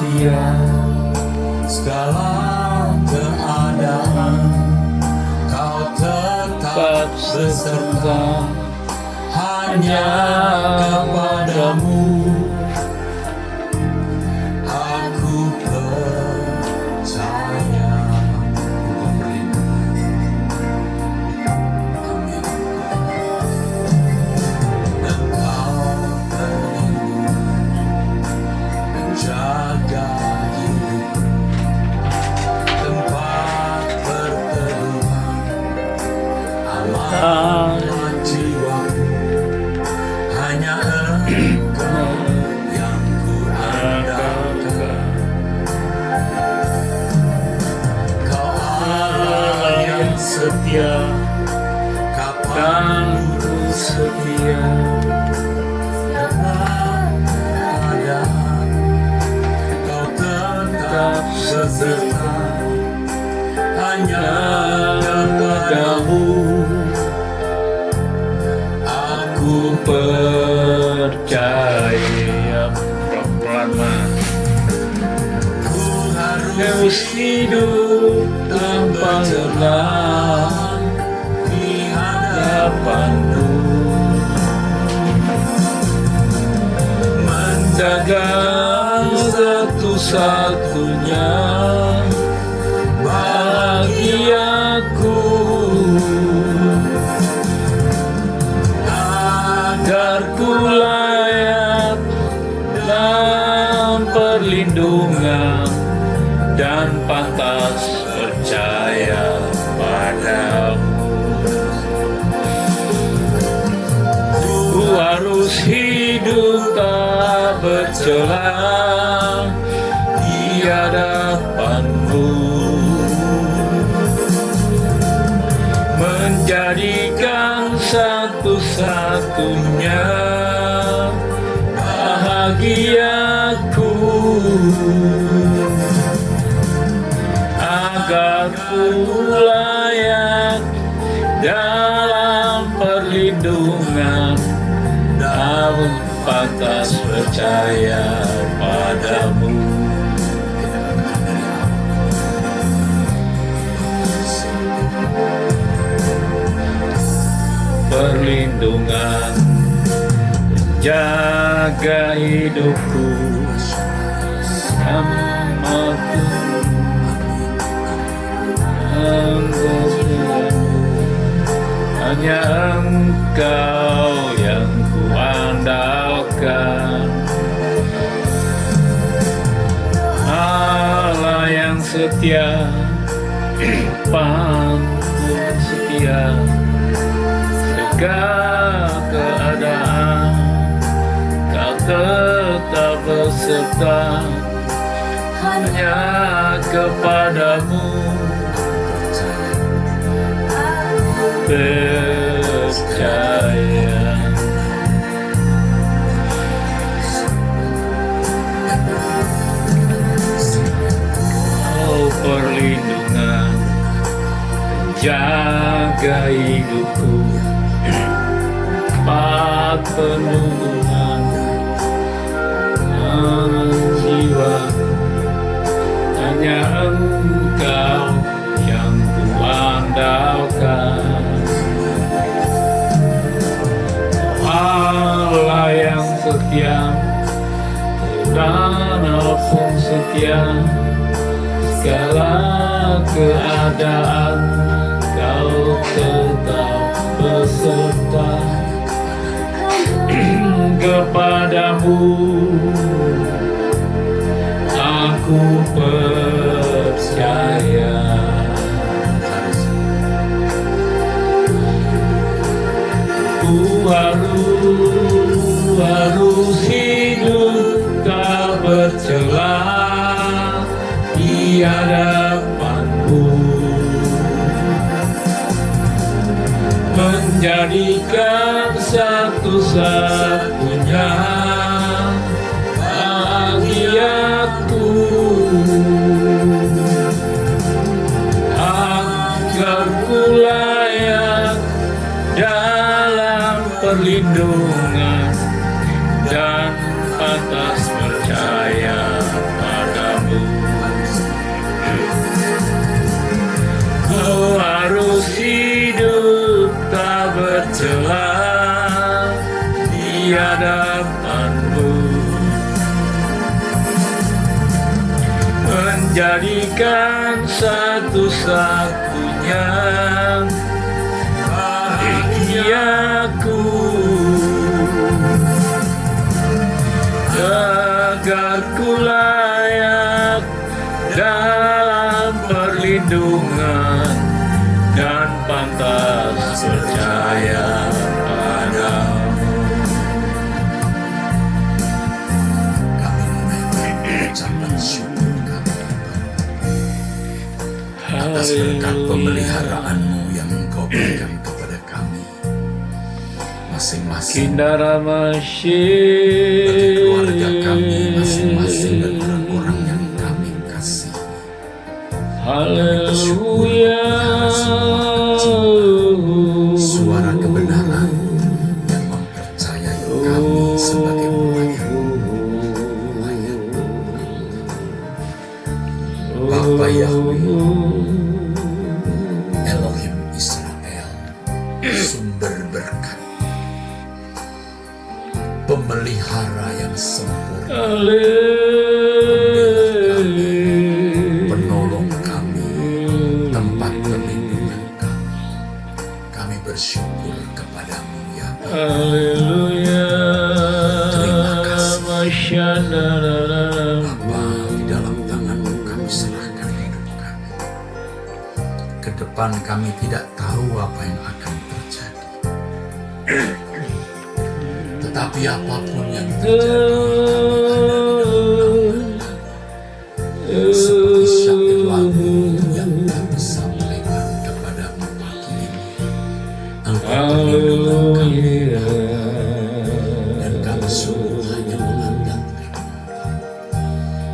setia, segala keadaan Kau tetap beserta, hanya kepadamu aku percaya. Engkau terlindung, menjaga hidup, tempat perteduhan amanah jiwaku, hanya Engkau yang ku andalkan. Kau Allah yang setia, kapan ku setia, segala keadaan Kau tetap beserta, hanya kepadamu aku percaya. Pelan-pelan mah. Ku Harus hidup tanpa lelah di hadapanmu, menjaga satu-satunya bahagiaku, agar ku layak dalam perlindungan dan pantas percaya padamu. Ku harus hidup tak bercela di hadapanmu, menjadikan satu-satunya bahagiaku, agar ku layak dalam perlindungan dan pantas percaya padamu. Perlindungan jaga hidupku sama Tuhan, hanya Engkau yang ku andalkan. Allah yang setia, pantun setia, segala keadaan Kau tetap beserta, hanya kepadamu percaya. Oh, perlindungan jaga hidupku, tempat penunggungan jiwaku, hanya Engkau yang ku andalkan. Allah yang setia, dimanapun setia, segala keadaan Kau tetap beserta, kepadamu aku percaya. Ku harus hidup tak bercela di hadapanmu, menjadikan satu-satunya bahagiaku, agar ku layak dalam perlindungan dan pantas percaya pada terus hidup tak bercela di hadapan-Mu, menjadikan satu-satunya bahagiaku, agar ku layak dalam perlindungan dan pantas percaya padamu. Kami menaikkan ucapan syukur kami atas berkat pemeliharaan-Mu yang Engkau berikan kepada kami masing-masing, Kindaramashi, bagi keluarga kami masing-masing dan orang-orang yang kami kasih. Haleluya. Suara kebenaran yang mempercayai kami sebagai pelayan. Bapa Yahweh, Elohim Israel, sumber berkat, pemelihara yang sempurna, penolong kami, tempat perlindungan kami. Kami bersyukur kepadamu ya Bapa. Haleluya. Terima kasih. Masyaallah. Bapa, di dalam tangan-Mu kami serahkan hidup kami. Ke depan kami tidak tahu apa yang akan terjadi. Tetapi apapun yang terjadi, seperti syair lagu yang kami sampaikan kepadamu pagi ini, Engkau perlindungan kami, dan kami sungguh hanya mengandalkan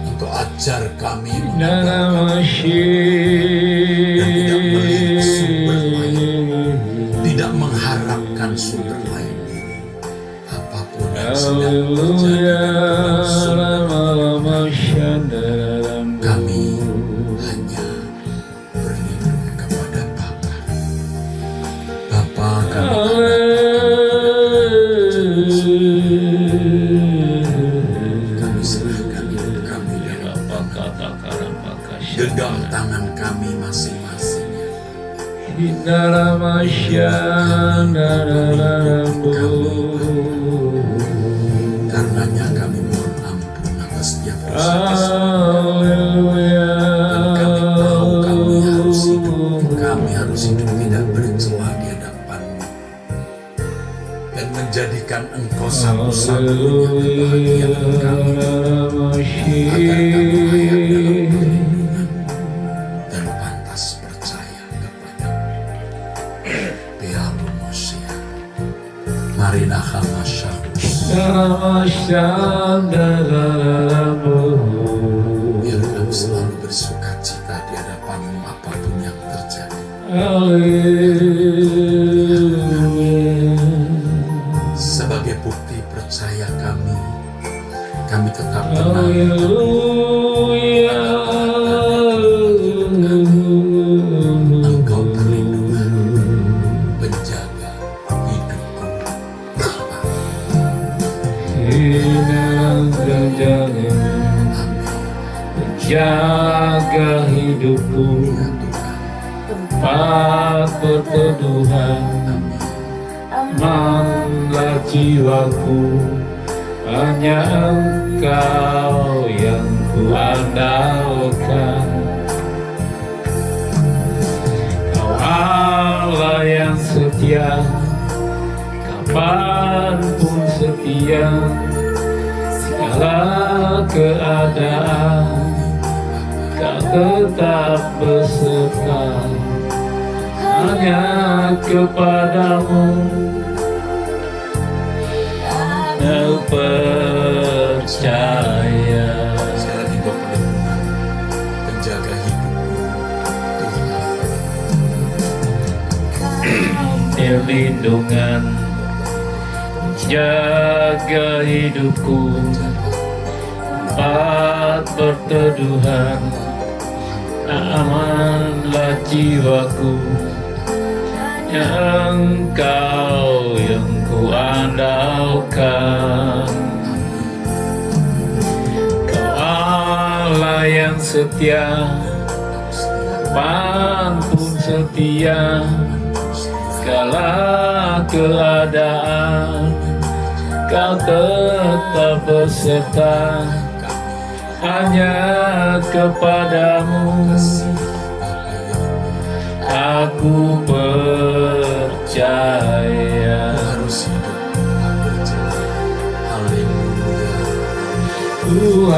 Engkau. Ajar kami mengandalkan dan tidak melihat sumber lain, tidak mengharapkan sumber lain. Apapun yang sedang terjadi dalam sumber, kami hanya berlindung kepada Bapa. Bapa, kami serahkan hidup kami dalam genggam tangan kami masing-masing. Karenanya kami mohon ampun atas setiap dosa-dosa. Kami harus hidup tidak bercela di hadapan-Mu dan menjadikan Engkau satu-satunya kebahagiaan kami, agar kami layak dalam perlindungan dan pantas percaya kepada-Mu. Pialu Mosia, Marina Hamasyahus, biar kami selalu bersuka cita di hadapan-Mu apapun yang terjadi. Sebagai bukti percaya kami tetap tenang. Engkau perlindungan, penjaga hidupku, Bapa. Jaga hidupku, Ya Tuhan, tempat perteduhan, amanlah jiwaku, hanya Engkau yang ku andalkan. Kau Allah yang setia, kapanpun setia, segala keadaan Kau tetap berserta, hanya kepadamu Kau percaya. sekali lagi Engkau perlindungan, penjaga hidupku, Tuhan. Perlindungan jaga hidupku, tempat berteduhan, amanlah jiwaku, Engkau yang kuandalkan, Kau Allah yang setia, kapanpun setia, segala keadaan Kau tetap berserta, hanya kepadamu aku percaya. Harus hidup tak bercelah. Haleluya. Ku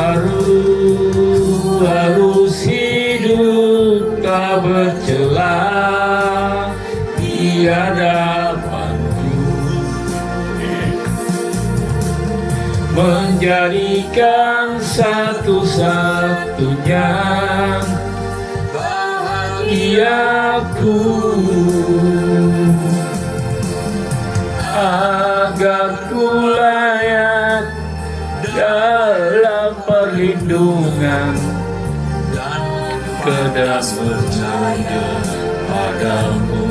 harus hidup tak bercelah di hadapanmu, menjadikan satu-satunya bahagiaku, agar ku layak dalam perlindungan Dan kedamaian padamu.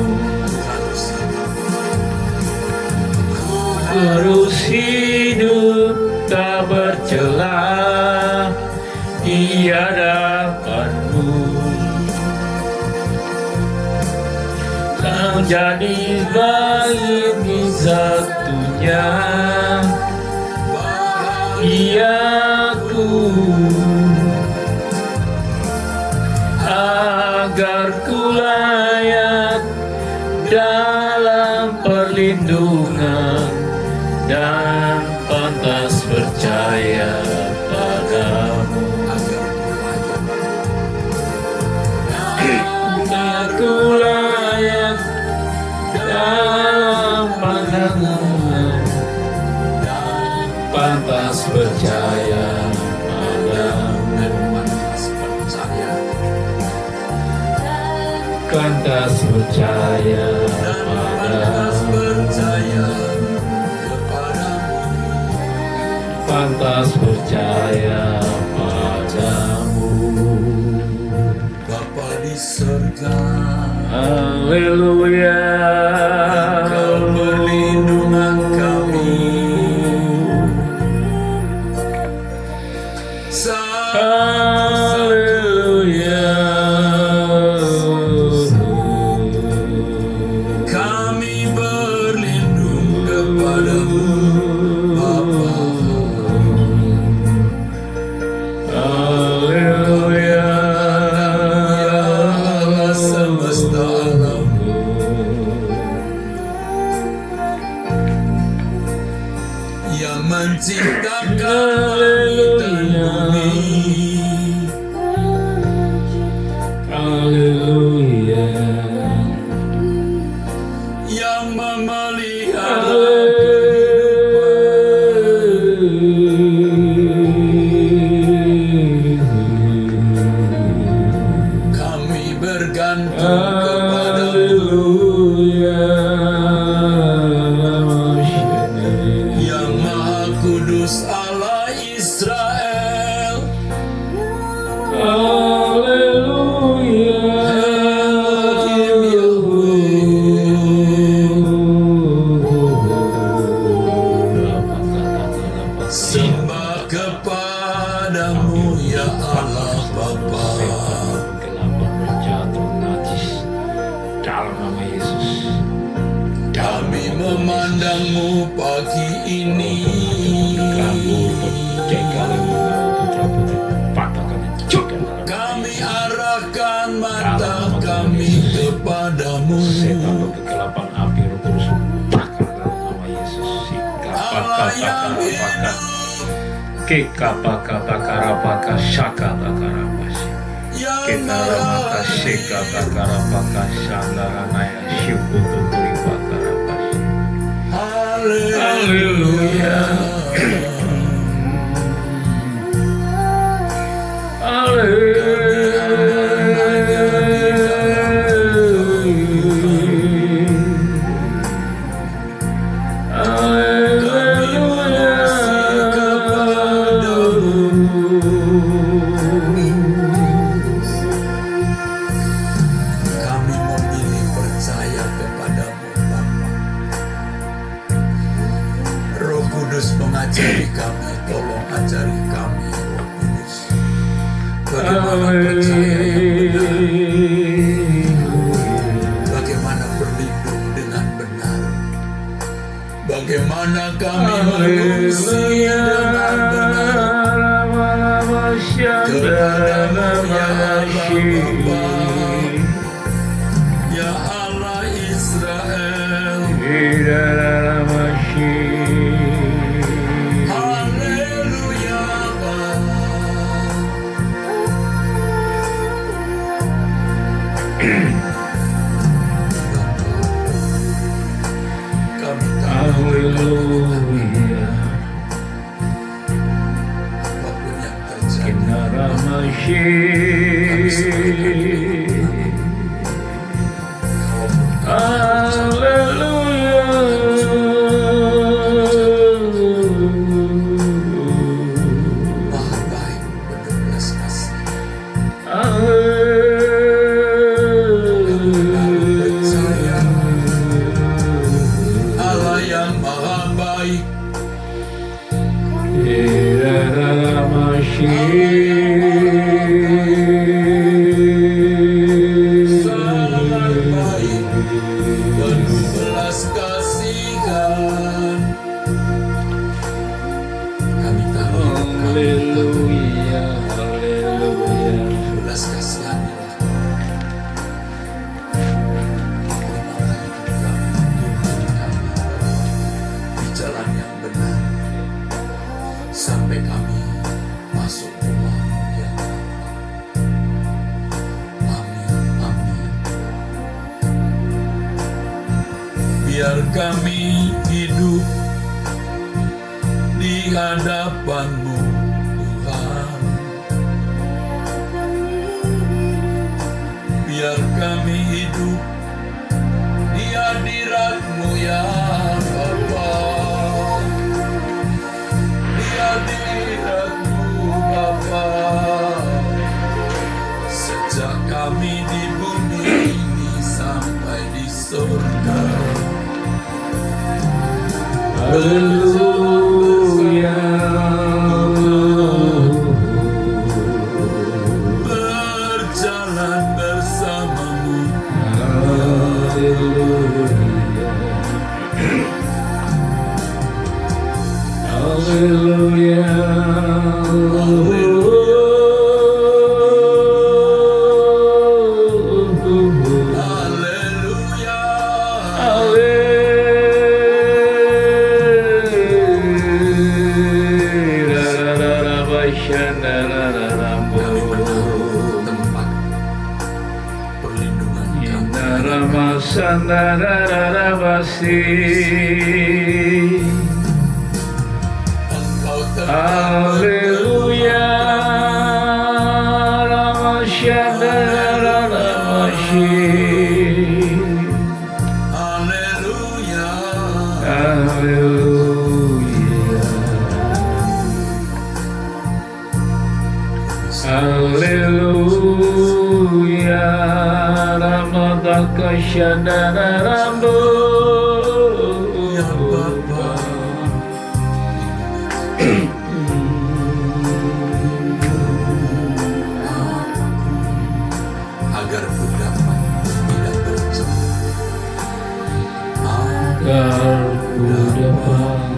Terus hidup tak bercelah di hadapanmu, menjadi bagi satunya bahagiaku, agar ku layak dalam perlindungan dan pantas percaya padamu. Aku layak dalam pandangan dan pantas percaya padamu. Pantas percaya padamu. Pantas percaya padamu. Bapa di surga, Haleluya. Engkau perlindungan kami. Haleluya. Kami berlindung kepadamu, Bapa. Haleluya. Allah semesta alam, yang menciptakan langit dan bumi, Haleluya. yang memelihara kami bergantung kepadamu, yang Maha Kudus Allah Israel. Sembah kepadamu ya Allah Bapa. Kegelapan berjatuh najis dalam nama Yesus. Kami memandangmu pagi ini. Kami arahkan mata kami kepadamu. Setan kegelapan api Roh Kudus bakar dalam nama Yesus. Allah yang hidup, Kekapaka shaka takarabasi. yang Kekaramaka maha sheka hidup. takarabaka shandaranaya syukutu kuripakarabasi. Haleluya. Kami memilih percaya kepada Kudus mengajari kami, tolong ajari kami, Roh Kudus. Bagaimana percaya yang benar, bagaimana berlindung dengan benar, bagaimana kami mengungsi dengan benar kepadamu ya Bapa, ya Allah Israel. Haleluya kami tahu apapun yang terjadi, Maha baik, penuh belas kasih. Percaya Allah yang maha baik, sangat baik, penuh belas kasihan. Kami tahu belas kasihan di jalan yang benar sampai kami masuk rumah-Mu ya Bapa. Amin, amin. Biar kami hidup di hadapan-Mu Tuhan. Biar kami hidup di hadirat-Mu ya Bapa. Di hadirat-Mu Bapa. Sejak kami di bumi ini sampai di surga. Berjalan bersama-Mu. Haleluya. Kami menaruh tempat perlindungan Engkau tetap Haleluya, Haleluya. Haleluya, Ramadaka Shandana Rambo. Ya Bapa, agar ku dapat tidak berjalan, Agar ku dapat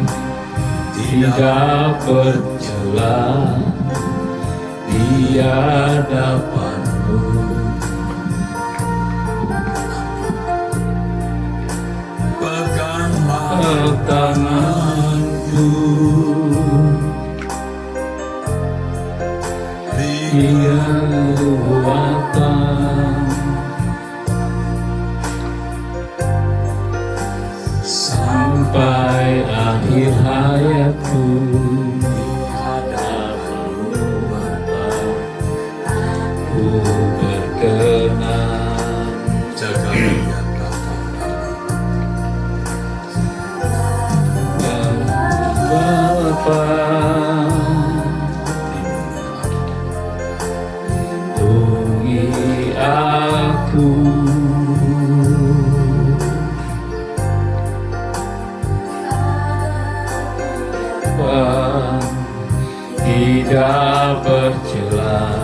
tidak berjalan di hadapan-Mu. peganglah Tanganku dia kekuatan sampai akhir hayatku. Ku berkenan jaga ya Bapa Bapa, lindungi aku. Bapa tidak bercela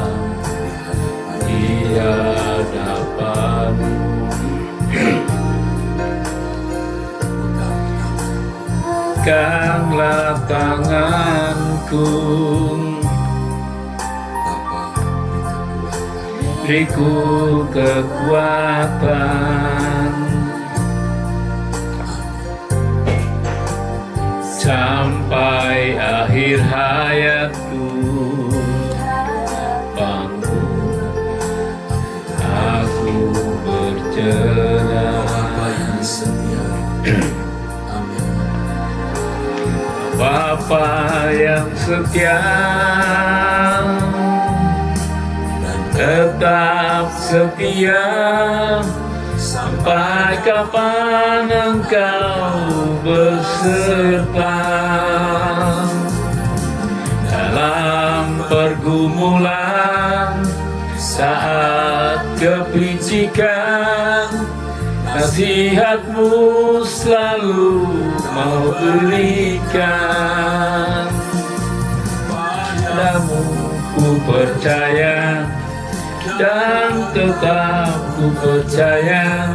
di hadapan-Mu. Peganglah tanganku, beriku kekuatan sampai akhir hayatku. Bangun aku berjalan, Bapa yang setia. Amin. Bapa yang setia, Dan tetap setia sampai kapan Engkau beserta dalam pergumulan saat kepicikan. Nasihat-Mu selalu mau berikan. Padamu ku percaya dan tetap ku percaya,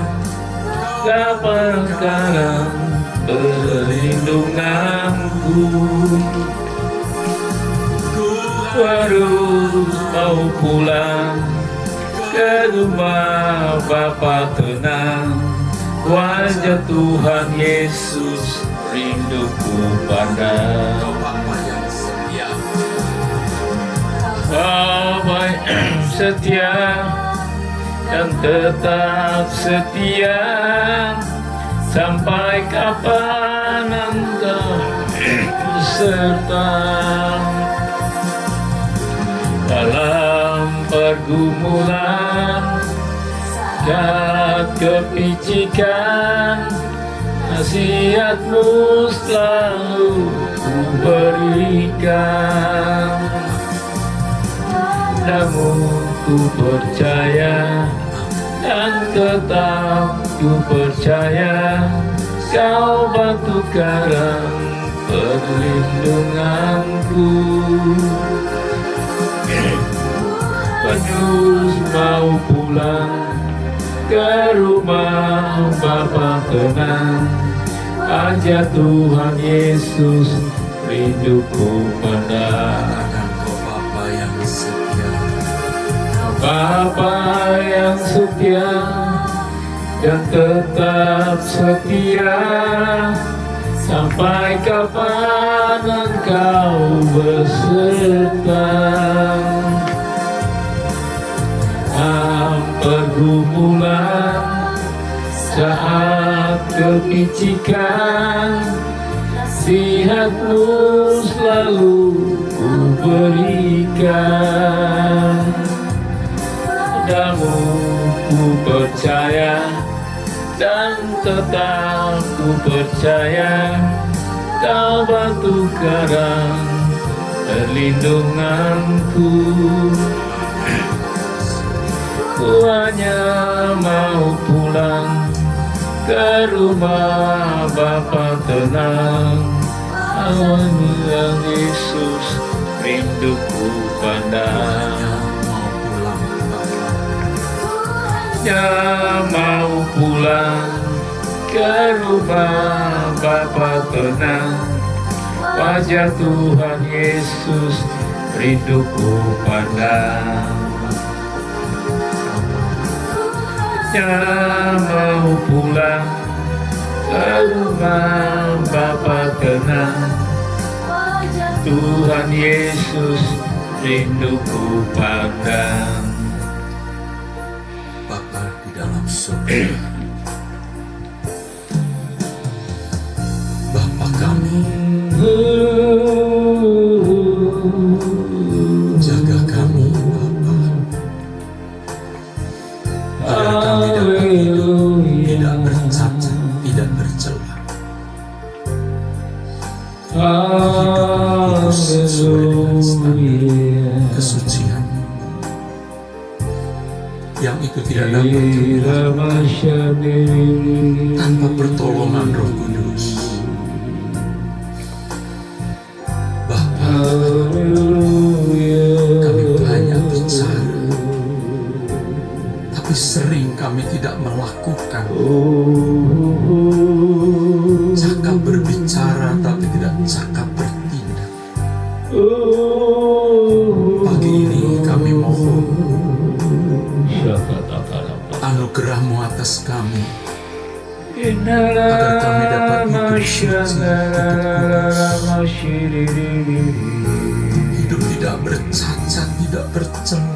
kapan sekarang perlindunganku. Ku harus mau pulang ke rumah Bapa tenang. Wajah Tuhan Yesus rinduku pandang. Bapa yang setia. Bapa yang setia dan tetap setia sampai kapan Engkau beserta dalam pergumulan saat kepicikan. Nasihat-Mu selalu ku berikan. Namun ku percaya dan tetap ku percaya, Kau batu karang perlindunganku. Penyus mau pulang ke rumah Bapa tenang. Wajah Tuhan Yesus rinduku pandang. Katakan kau Bapa yang setia. Bapa yang setia dan tetap setia sampai kapan Engkau beserta dalam pergumulan saat kepicikan. Nasihat-Mu selalu ku berikan. Padamu ku percaya dan tetap ku percaya, Kau batu karang perlindunganku. Ku hanya mau pulang ke rumah Bapa tenang. Awan yang Yesus rinduku pandang. Mau pulang ke rumah Bapa tenang. Wajah Tuhan Yesus rinduku pandang. Mau pulang ke rumah Bapa tenang. Tuhan Yesus rinduku pandang. Bapa di dalam surga, Bapa kami, jaga kami Bapa, agar kami dapat hidup tidak bercacat, tidak bercela, hidup sesuai dengan standar kesucian yang itu tidak dapat tanpa pertolongan Roh Kudus. melakukan. Cakap berbicara tapi tidak cakap bertindak. Pagi ini kami mohon anugerah-Mu atas kami, agar kami dapat hidup suci, hidup kudus, hidup tidak bercacat, tidak bercela,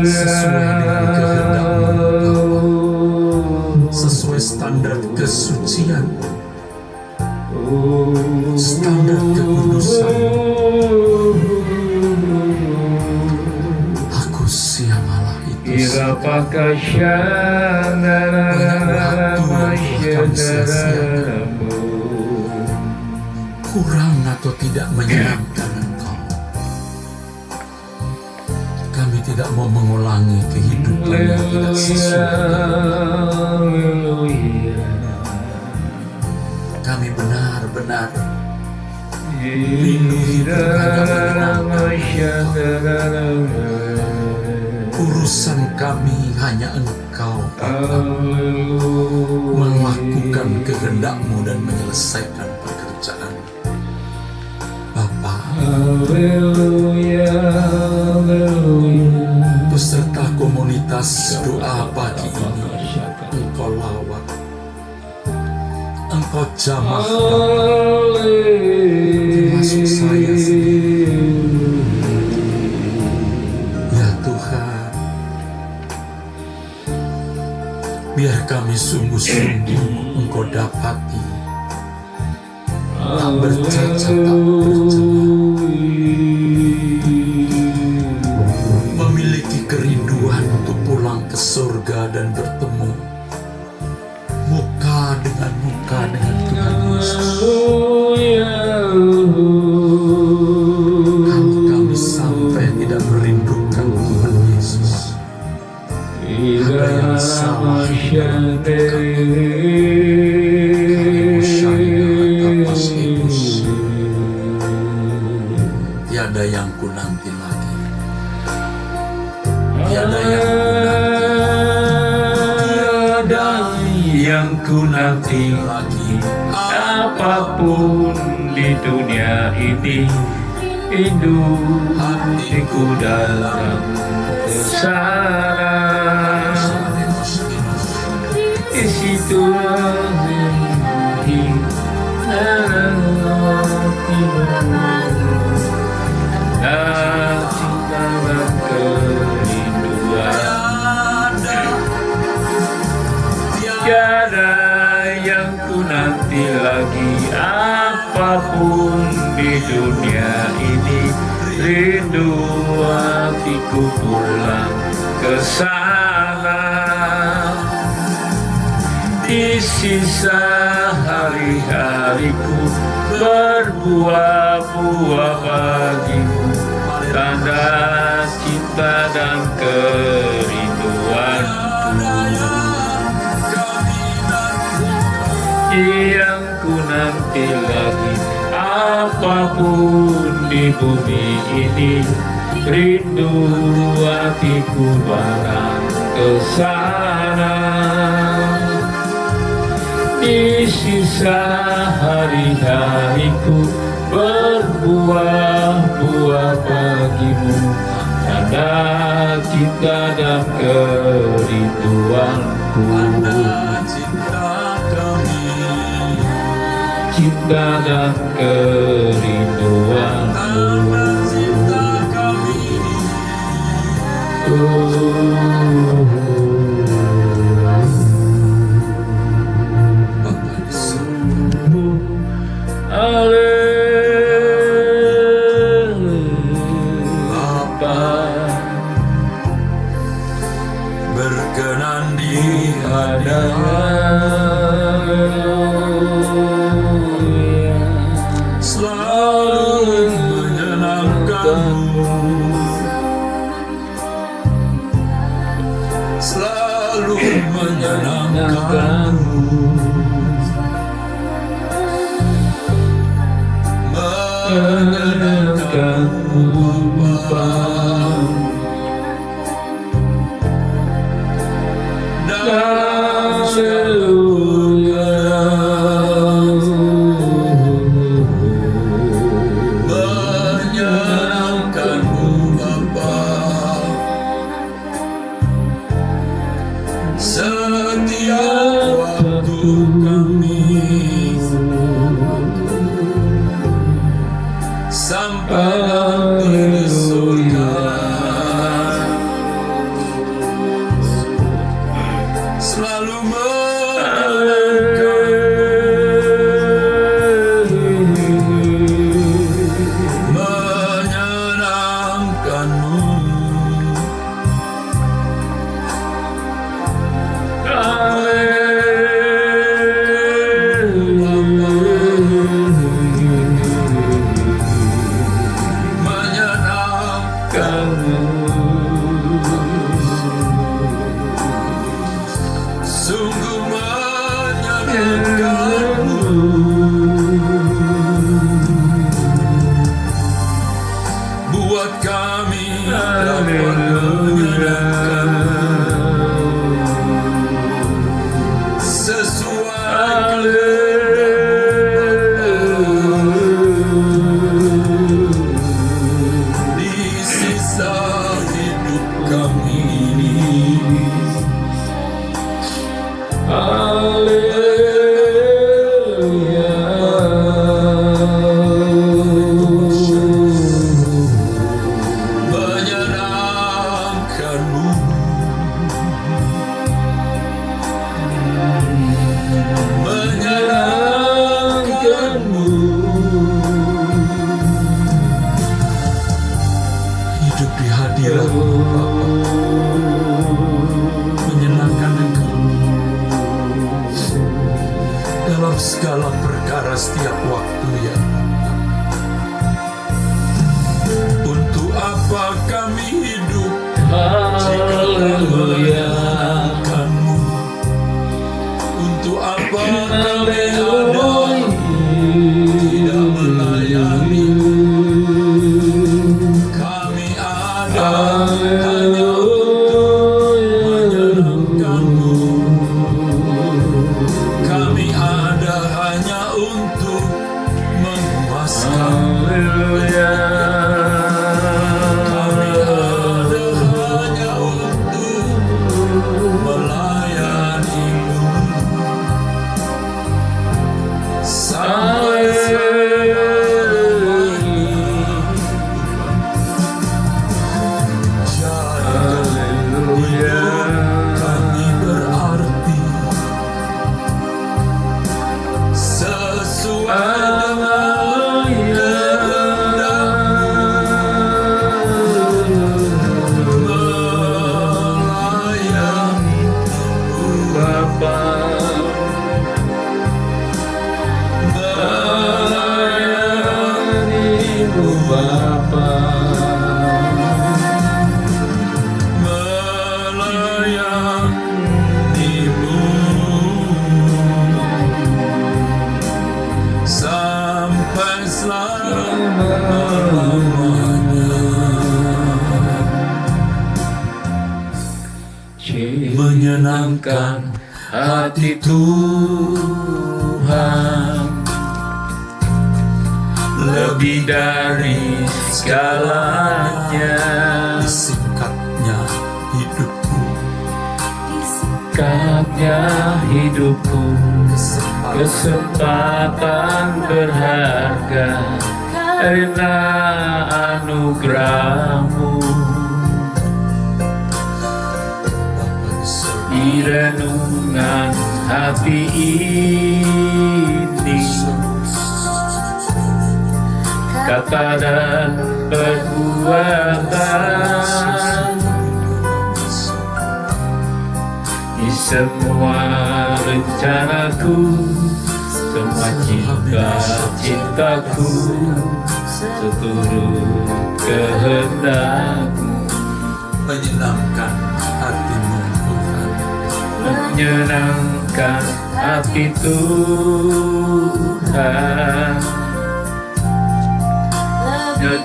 sesuai dengan kehendak-Mu, sesuai standar kesucian, standar kekudusan. Aku siang Allah itu banyak waktu yang telah kami sia-siakan, kurang atau tidak menyenangkan Engkau. Kami tidak mau mengulangi kehidupan yang tidak sesuai. Kami benar-benar rindu hidup hanya menyenangkan Engkau. Urusan kami hanya Engkau, Bapa, melakukan kehendak-Mu dan menyelesaikan pekerjaan. Bapa, beserta komunitas doa pagi ini, Engkau lawat, Engkau jamah, termasuk saya sendiri. Ya Tuhan, biar kami sungguh-sungguh Engkau dapati, tak bercacat, tak bercela, memiliki kerinduan untuk pulang ke surga dan bertemu muka dengan Tuhan Yesus. Kalau kami sampai tidak merindukan Tuhan Yesus, ada yang salah dalam hidup kami. Tiada yang ku nanti lagi, tiada yang ku nanti lagi, apapun di dunia ini, hidup hatiku dalam kesana. Di situ cinta dan kerinduan. Tiada yang ku nanti lagi, apapun di dunia ini, rindu hatiku pulang ke sana. Di sisa hari-hariku berbuah-buah bagimu, tanda cinta dan kerinduanku. Yang ku nanti lagi, apapun di bumi ini, rindu hatiku barang ke sana. Di sisa hari-hariku berbuah-buah bagimu, tanda cinta dan kerinduanku. Cinta dan kerinduanku. Berkenan di hadirat selalu menyenangkanmu, selalu menyenangkanmu, menyenangkanmu, Bapa. kami sampai nanti surga. Selalu menyenangkanmu. Sungguh menyenangkanmu. Buat kami dapat menyenangkanmu sesuai di sisa hidup kami ini. Menyenangkanmu. Menyenangkanmu. Hidup di hadirat-Mu, Bapa, menyenangkan Engkau dalam segala perkara setiap waktu, ya. Untuk apa kami hidup jika menyenangkan-Mu? Untuk apa kami ada tidak melayani-Mu? Kami ada hanya untuk menyenangkan-Mu. Kami ada hanya untuk memuaskan-Mu. Kami ada hanya untuk melayani-Mu sampai kami berarti sesuai dengan kehendak-Mu, melayani Bapa, melayani-Mu, Bapa, melayani-Mu sampai selama-lamanya. Menyenangkan hati Tuhan lebih dari segalanya. Disingkatnya hidupku, Katnya hidupku, kesempatan berharga karena anugerah-Mu. Di renungan hati ini, kata dan perbuatan, di semua rencanaku, semua cinta-cintaku, seturut kehendak-Mu. menyenangkan hati-Mu, Tuhan. Menyenangkan hati Tuhan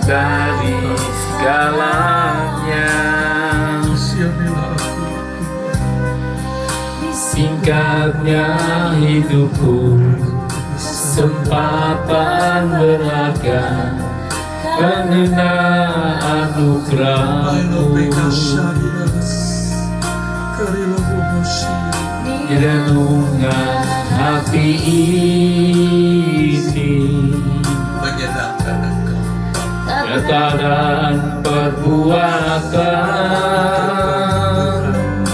dari segalanya. Kasihanilah aku, Singkatnya hidupku, kesempatan berharga karena anugerah-Mu. Karilah renungan hati ini, menyenangkan Engkau. kata dan perbuatan,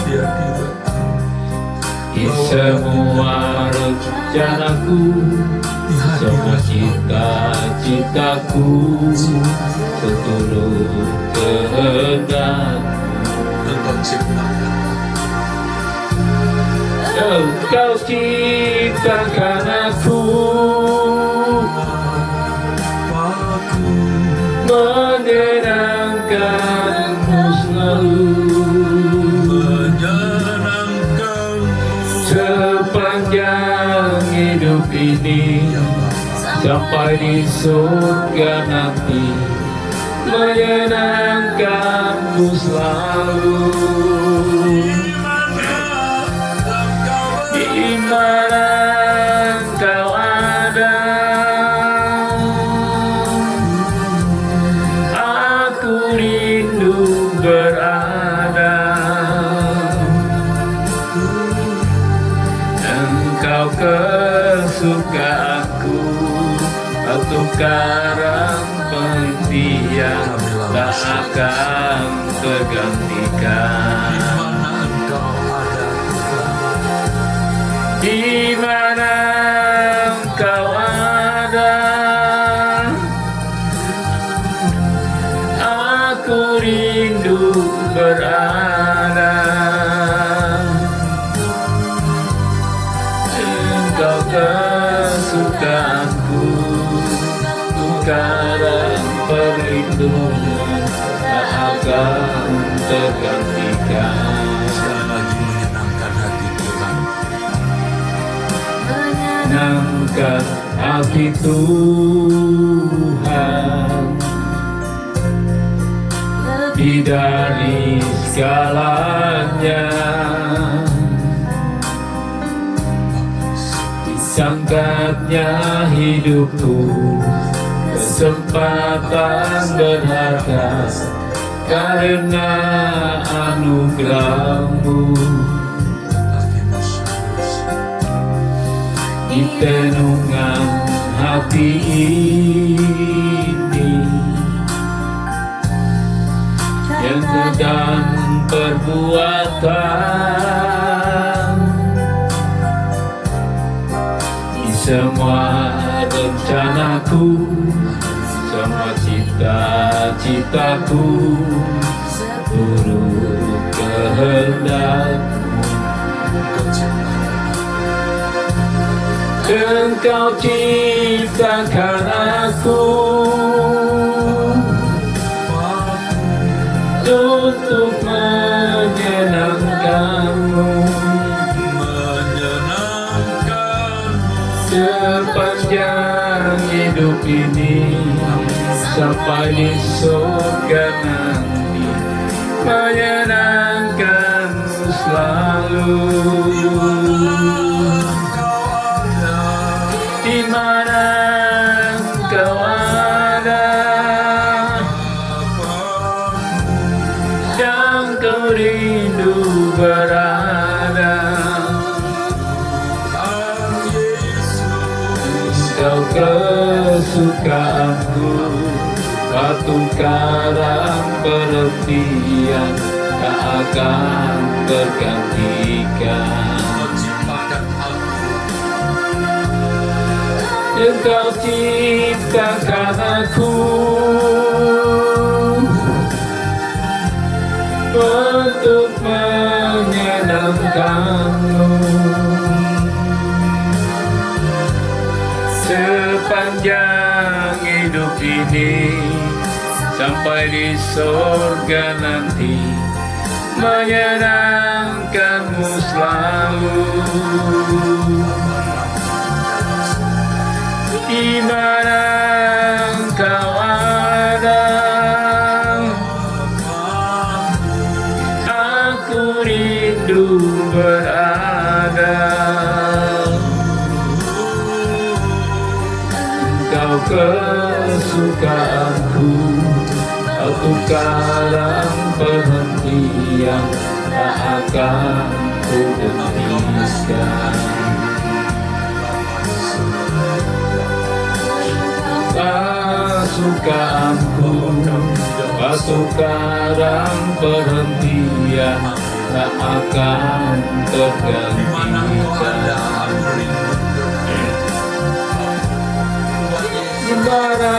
Dia tidak di semua rencanaku, di hati semua cita-citaku, seturut kehendak. Engkau ciptakan. Engkau ciptakan aku, Aku menyenangkanmu selalu, menyenangkanmu sepanjang hidup ini, sampai di surga nanti, menyenangkanmu selalu. Di mana Engkau ada, aku rindu berada. Engkau kesukaanku, atau karang penghentian tak akan tergantikan. Di mana Engkau ada, aku rindu berada. Engkau kesukaanku, tukaran perlindungan tak akan tergantikan. sekali lagi menyenangkan hati Tuhan. Menyenangkan hati Tuhan, lebih dari segalanya. Disangkatnya hidupku, kesempatan berharga, karena anugerah-Mu. Di tenungan hati ini, yang dan perbuatan, di semua rencanaku, semua cita-citaku, turut kehendak-Mu. Engkau ciptakan aku untuk menyenangkan-Mu, sepanjang hidup ini, sampai di surga nanti, menyenangkan-Mu selalu. Di mana Engkau ada, yang Kau rindu berada. Engkau kesukaanku, batu karang perhentian tak akan tergantikan. Engkau ciptakan aku untuk menyenangkan-Mu, sepanjang hidup ini, sampai di surga nanti, menyenangkan-Mu selalu. Di mana Engkau ada, aku rindu berada. Engkau kesukaanku, aku karang perhentian tak akan hentikan. Pasukanku, pasukan perhentian tak akan tergantikan. Di mana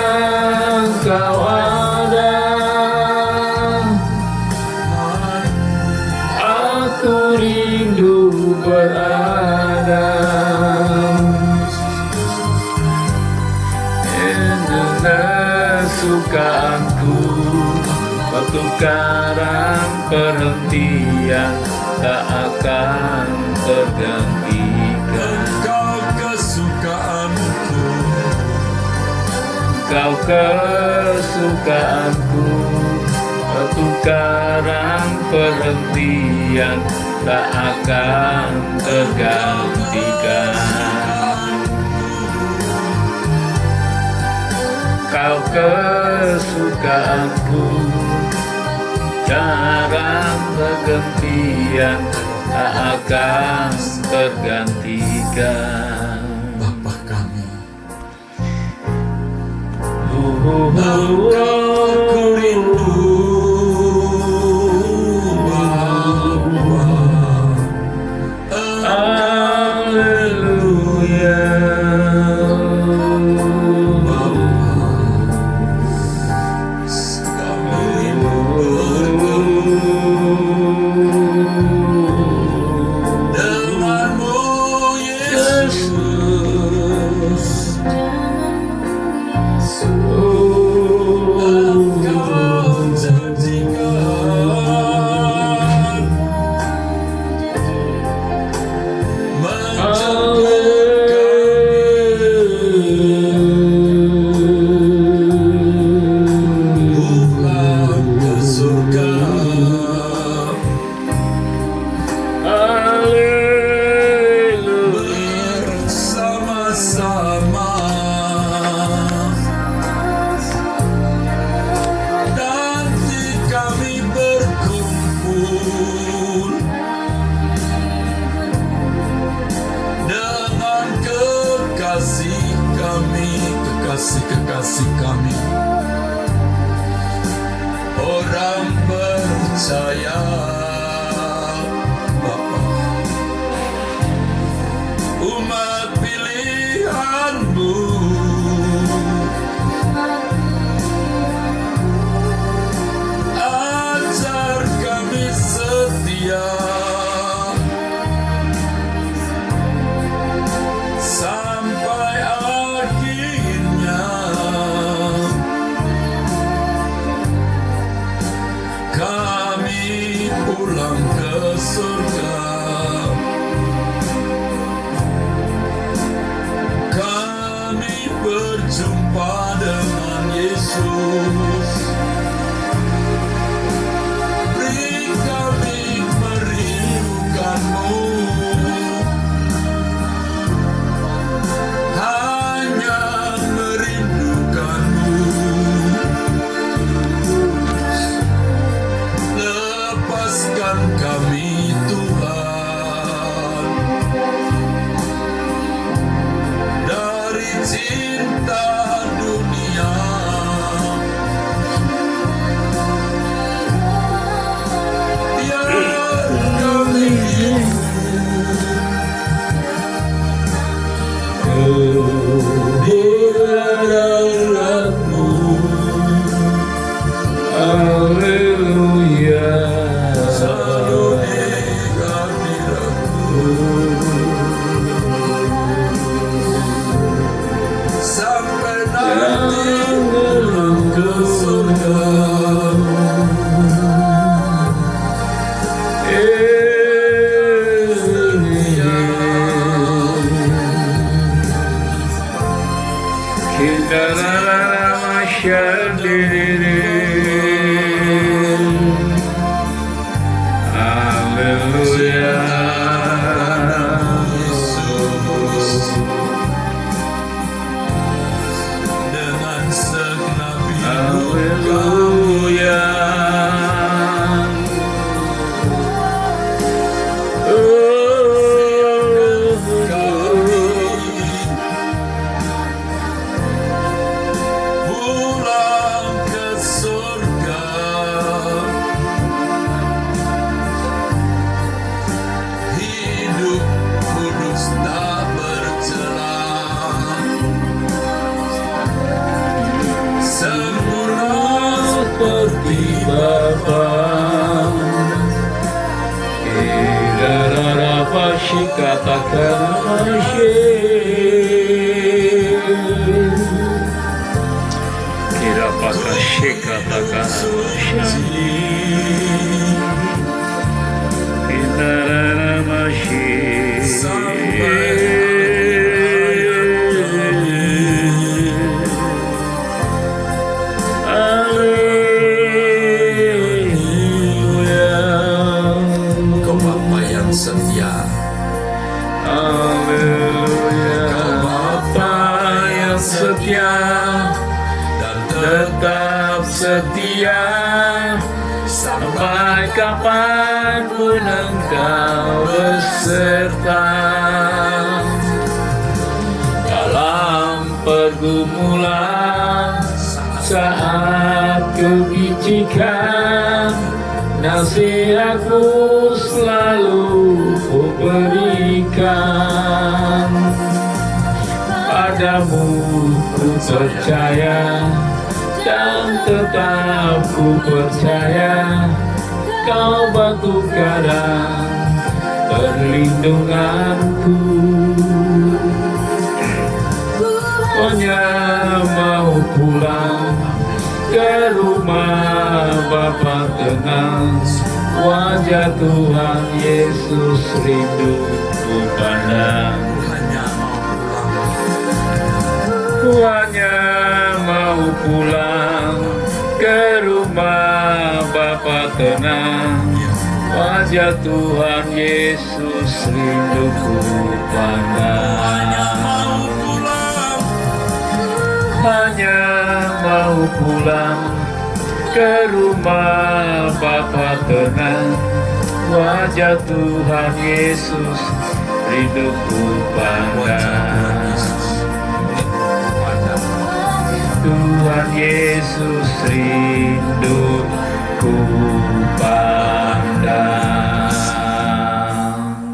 Kau ada, aku rindu berada. Kesukaanku, pertukaran perhentian tak akan tergantikan. Kau kesukaanku, Kau kesukaanku, pertukaran perhentian tak akan tergantikan. Kau kesukaanku, jarang bergantian tak akan tergantikan. Bapa kami, Aku rindu Bapa. Kekasih kami, orang percaya Bapa, umat pilihan-Mu, ajar kami setia sampai akhirnya kami pulang ke surga. Kami berjumpa dengan Yesus. Beri kami merindukan-Mu, hanya merindukan-Mu. Lepaskan kami Tuhan dari cinta dunia. Biar kami di hadapan-Mu. Haleluya. Selalu di hadirat-Mu sampai nanti pulang ke surga. Kita Haleluya. Yesus, dengan segenap hidup Haleluya. kami. katakan kira pakai syek katakan Engkau Bapa yang setia. Haleluya, Bapa yang setia Dan tetap setia sampai kapanpun Engkau beserta dalam pergumulan saat kebicikan. Nasihatmu selalu ku berikan, padamu ku percaya dan tetap ku percaya. Kau batu karang perlindunganku. Hanya mau pulang ke rumah Bapa tenang, wajah Tuhan Yesus rindu ku pandang. Hanya mau pulang ke rumah Bapa tenang, wajah Tuhan Yesus rindu ku pandang. Hanya mau pulang ke rumah Bapa tenang, wajah Tuhan Yesus rinduku pandang. Tuhan Yesus rinduku pandang.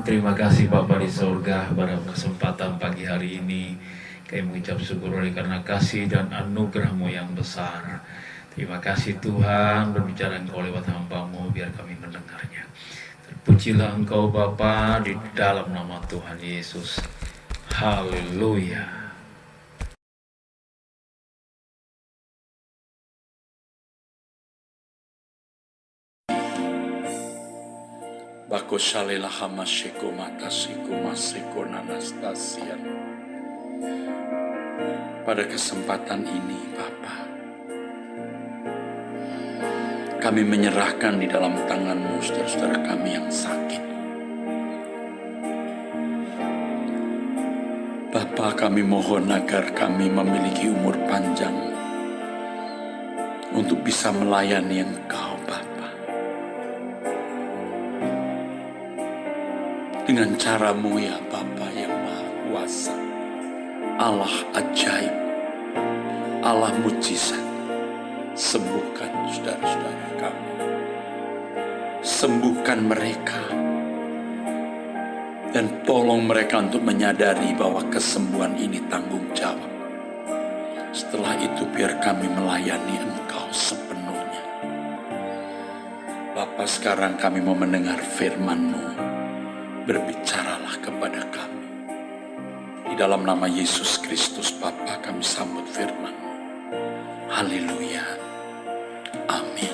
Terima kasih Bapa di surga pada kesempatan pagi hari ini. Kami mengucap syukur oleh karena kasih dan anugerah-Mu yang besar. Terima kasih Tuhan, berbicara Engkau lewat hamba-Mu biar kami mendengarnya. Terpujilah Engkau Bapa di dalam nama Tuhan Yesus. Haleluya. Bako shalela hamashiko matasiku masiko nanastasian. Pada kesempatan ini Bapa, kami menyerahkan di dalam tangan-Mu saudara-saudara kami yang sakit. Bapa, kami mohon agar kami memiliki umur panjang untuk bisa melayani Engkau Bapa. Dengan cara-Mu ya Bapa yang Maha Kuasa, Allah ajaib, Allah mujizat. Sembuhkan saudara-saudara kami, sembuhkan mereka, dan tolong mereka untuk menyadari bahwa kesembuhan ini tanggung jawab. Setelah itu biar kami melayani Engkau sepenuhnya. Bapa, sekarang kami mau mendengar firman-Mu. Berbicaralah kepada kami. Di dalam nama Yesus Kristus Bapa, kami sambut firman-Mu. Haleluya. Amin.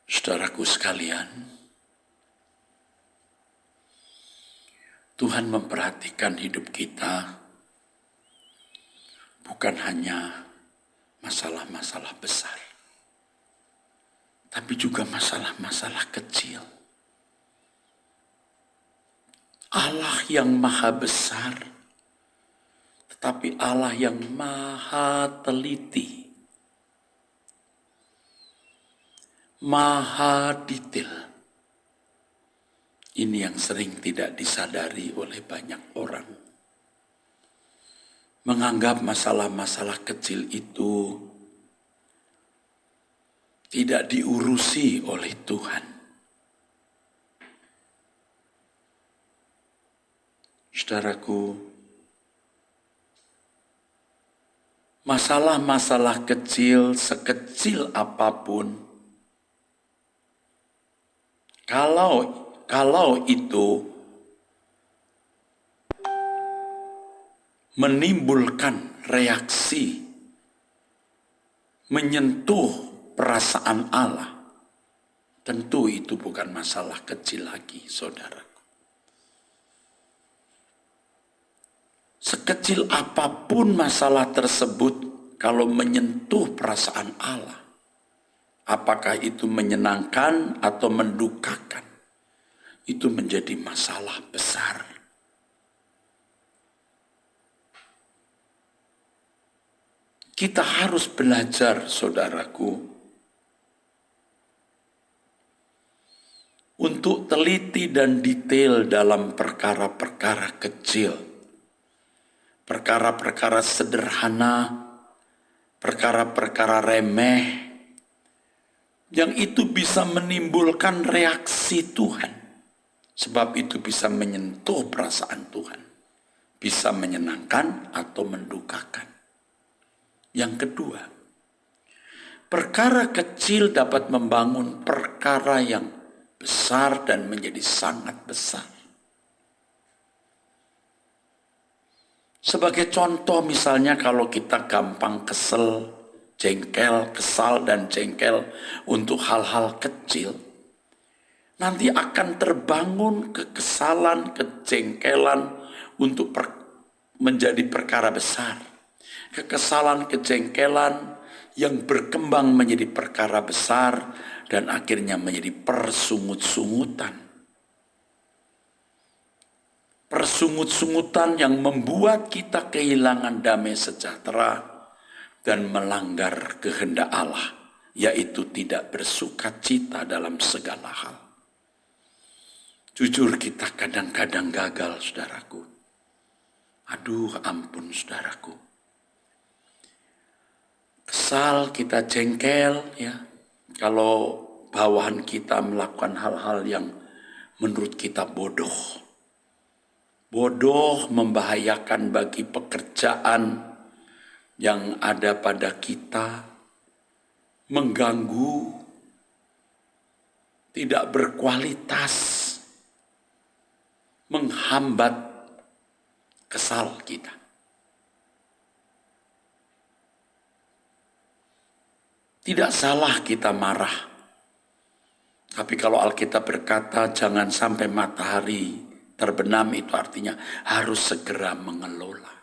Saudaraku sekalian, Tuhan memperhatikan hidup kita bukan hanya masalah-masalah besar, tapi juga masalah-masalah kecil. Allah yang maha besar, tetapi Allah yang maha teliti, maha detail. Ini yang sering tidak disadari oleh banyak orang. Menganggap masalah-masalah kecil itu tidak diurusi oleh Tuhan. Saudaraku, masalah-masalah kecil, sekecil apapun, kalau itu menimbulkan reaksi, menyentuh perasaan Allah, tentu itu bukan masalah kecil lagi, saudaraku. Sekecil apapun masalah tersebut, kalau menyentuh perasaan Allah, apakah itu menyenangkan atau mendukakan, itu menjadi masalah besar. Kita harus belajar, saudaraku, untuk teliti dan detail dalam perkara-perkara kecil, perkara-perkara sederhana, perkara-perkara remeh, yang itu bisa menimbulkan reaksi Tuhan, sebab itu bisa menyentuh perasaan Tuhan, bisa menyenangkan atau mendukakan. Yang kedua, perkara kecil dapat membangun perkara yang besar dan menjadi sangat besar. Sebagai contoh misalnya kalau kita gampang kesal, dan jengkel untuk hal-hal kecil, nanti akan terbangun kekesalan, kejengkelan untuk menjadi perkara besar. Kekesalan, kejengkelan yang berkembang menjadi perkara besar dan akhirnya menjadi persungut-sungutan. Persungut-sungutan yang membuat kita kehilangan damai sejahtera dan melanggar kehendak Allah, yaitu tidak bersukacita dalam segala hal. Jujur kita kadang-kadang gagal, saudaraku. Aduh ampun, saudaraku. Kesal, kita jengkel, ya. Kalau bawahan kita melakukan hal-hal yang menurut kita bodoh. Bodoh, membahayakan bagi pekerjaan yang ada pada kita, mengganggu, tidak berkualitas, menghambat kesal kita. Tidak salah kita marah. Tapi kalau Alkitab berkata jangan sampai matahari terbenam, itu artinya harus segera mengelola.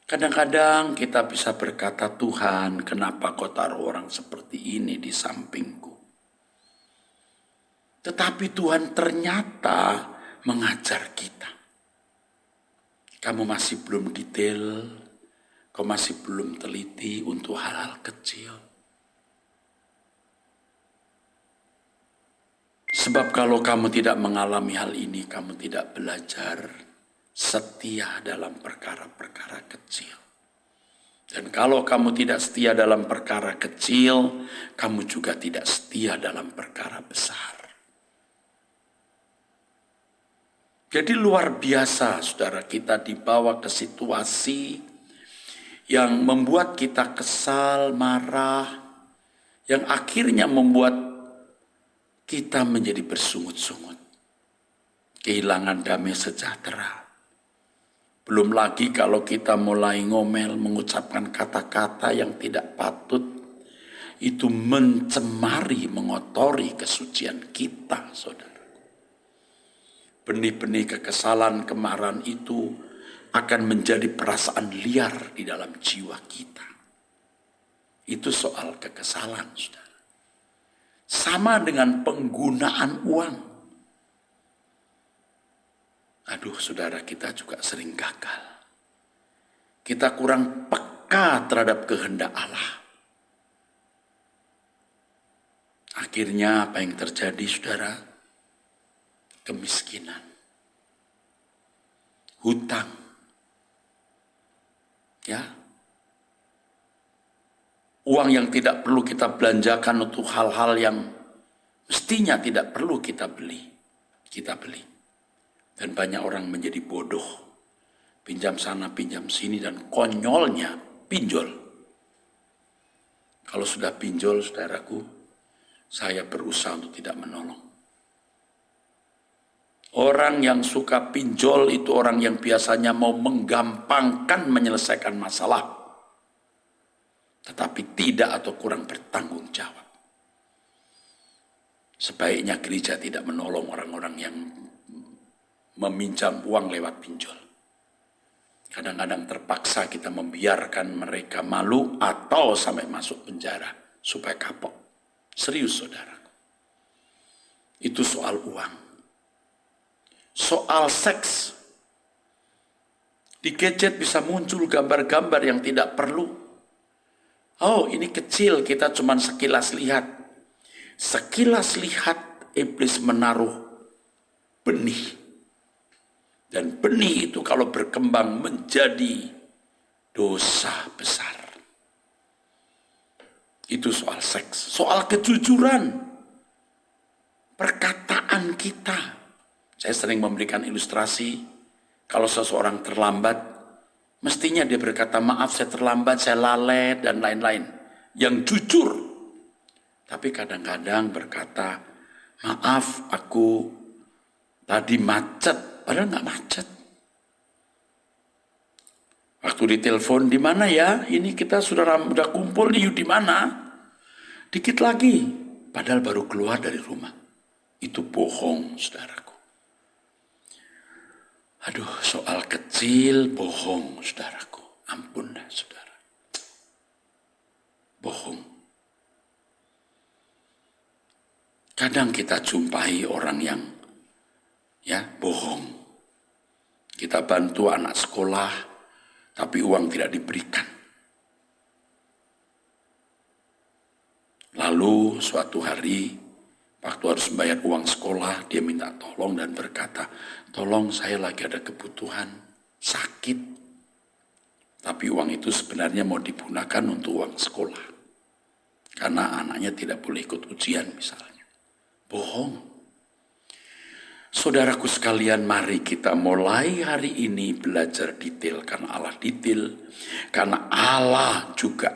Kadang-kadang kita bisa berkata, Tuhan, kenapa kau taruh orang seperti ini di sampingku? Tetapi Tuhan ternyata mengajar kita. Kamu masih belum detail, kau masih belum teliti untuk hal-hal kecil. Sebab kalau kamu tidak mengalami hal ini, kamu tidak belajar setia dalam perkara-perkara kecil. Dan kalau kamu tidak setia dalam perkara kecil, kamu juga tidak setia dalam perkara besar. Jadi luar biasa, saudara, kita dibawa ke situasi yang membuat kita kesal, marah, yang akhirnya membuat kita menjadi bersungut-sungut, kehilangan damai sejahtera. Belum lagi kalau kita mulai ngomel, mengucapkan kata-kata yang tidak patut, itu mencemari, mengotori kesucian kita, saudara. Benih-benih kekesalan, kemarahan itu akan menjadi perasaan liar di dalam jiwa kita. Itu soal kekesalan, saudara. Sama dengan penggunaan uang. Aduh, saudara, kita juga sering gagal. Kita kurang peka terhadap kehendak Allah. Akhirnya apa yang terjadi, saudara? Kemiskinan, hutang, ya, uang yang tidak perlu kita belanjakan untuk hal-hal yang mestinya tidak perlu kita beli. Dan banyak orang menjadi bodoh. pinjam sana, pinjam sini, dan konyolnya pinjol. Kalau sudah pinjol, saudaraku, saya berusaha untuk tidak menolong. Orang yang suka pinjol itu orang yang biasanya mau menggampangkan menyelesaikan masalah, tetapi tidak atau kurang bertanggung jawab. Sebaiknya gereja tidak menolong orang-orang yang meminjam uang lewat pinjol. Kadang-kadang terpaksa kita membiarkan mereka malu atau sampai masuk penjara supaya kapok. Serius, saudara. Itu soal uang. Soal seks. Di gadget bisa muncul gambar-gambar yang tidak perlu. Oh, ini kecil, kita cuma sekilas lihat. Sekilas lihat, iblis menaruh benih. Dan benih itu kalau berkembang menjadi dosa besar. Itu soal seks. Soal kejujuran. Perkataan kita. Saya sering memberikan ilustrasi. Kalau seseorang terlambat, mestinya dia berkata, maaf saya terlambat, saya lalai, dan lain-lain. Yang jujur. Tapi kadang-kadang berkata, maaf aku tadi macet. Padahal nggak macet. Waktu ditelepon, di mana ya? Ini kita sudah kumpul nih, di mana? Dikit lagi. Padahal baru keluar dari rumah. Itu bohong, saudaraku. Aduh, soal kecil bohong, saudaraku. Ampun dah, saudara. Bohong. Kadang kita jumpai orang yang bohong. Kita bantu anak sekolah, tapi uang tidak diberikan. Lalu suatu hari, waktu harus membayar uang sekolah, dia minta tolong dan berkata, tolong saya lagi ada kebutuhan, sakit. Tapi uang itu sebenarnya mau digunakan untuk uang sekolah. Karena anaknya tidak boleh ikut ujian misalnya. Bohong. Saudaraku sekalian, mari kita mulai hari ini belajar detail. Karena Allah detail. Karena Allah juga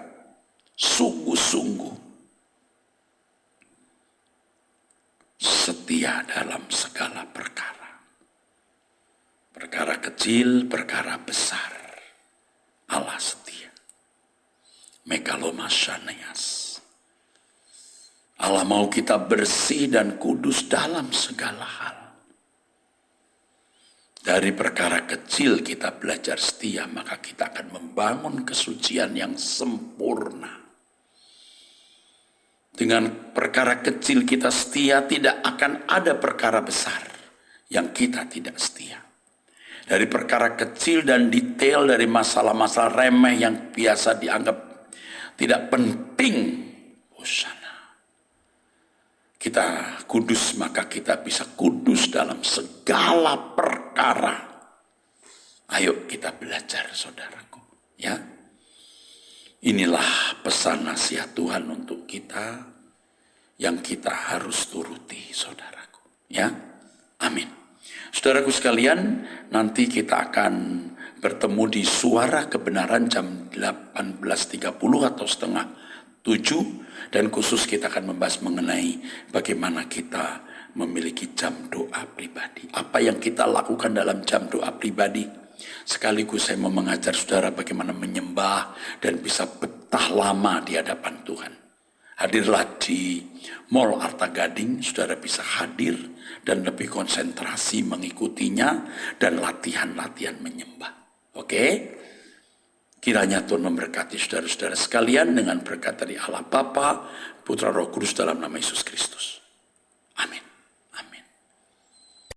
sungguh-sungguh setia dalam segala perkara. Perkara kecil, perkara besar. Allah setia. Megalomasyaneas. Allah mau kita bersih dan kudus dalam segala hal. Dari perkara kecil kita belajar setia, maka kita akan membangun kesucian yang sempurna. Dengan perkara kecil kita setia, tidak akan ada perkara besar yang kita tidak setia. Dari perkara kecil dan detail, dari masalah-masalah remeh yang biasa dianggap tidak penting, Hosana. Kita kudus, maka kita bisa kudus dalam segala perkara. Ayo kita belajar, saudaraku. Ya, inilah pesan nasihat Tuhan untuk kita yang kita harus turuti, saudaraku. Ya, amin. Saudaraku sekalian, nanti kita akan bertemu di Suara Kebenaran jam 18.30 atau setengah 7. Dan khusus kita akan membahas mengenai bagaimana kita memiliki jam doa pribadi. Apa yang kita lakukan dalam jam doa pribadi. Sekaligus saya mau mengajar saudara bagaimana menyembah dan bisa betah lama di hadapan Tuhan. Hadirlah di Mall Arta Gading, saudara bisa hadir dan lebih konsentrasi mengikutinya dan latihan-latihan menyembah. Oke? Kiranya Tuhan memberkati saudara-saudara sekalian dengan berkat dari Allah Bapa, Putra Roh Kudus dalam nama Yesus Kristus.